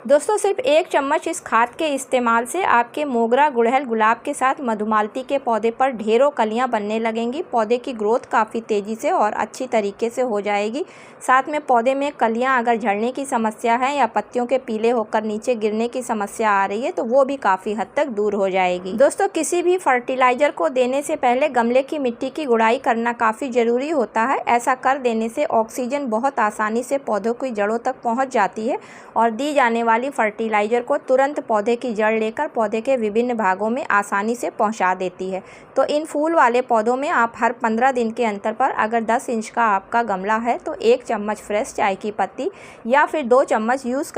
दोस्तों सिर्फ 1 चम्मच इस खाद के इस्तेमाल से आपके मोगरा, गुड़हल, गुलाब के साथ मधुमालती के पौधे पर ढेरों कलियां बनने लगेंगी। पौधे की ग्रोथ काफ़ी तेज़ी से और अच्छी तरीके से हो जाएगी। साथ में पौधे में कलियां अगर झड़ने की समस्या है या पत्तियों के पीले होकर नीचे गिरने की समस्या आ रही है तो वो भी काफ़ी हद तक दूर हो जाएगी। दोस्तों किसी भी फर्टिलाइज़र को देने से पहले गमले की मिट्टी की गुड़ाई करना काफ़ी ज़रूरी होता है। ऐसा कर देने से ऑक्सीजन बहुत आसानी से पौधों की जड़ों तक पहुँच जाती है और दी जाने वाली फर्टिलाइज़र को तुरंत पौधे की जड़ लेकर पौधे के विभिन्न भागों में आसानी से पहुंचा देती है। तो इन फूल वाले पौधों में आप हर 15 दिन के अंतर पर अगर 10 इंच का आपका गमला है तो 1 चम्मच फ्रेश चाय की पत्ती या फिर 2 चम्मच यूज़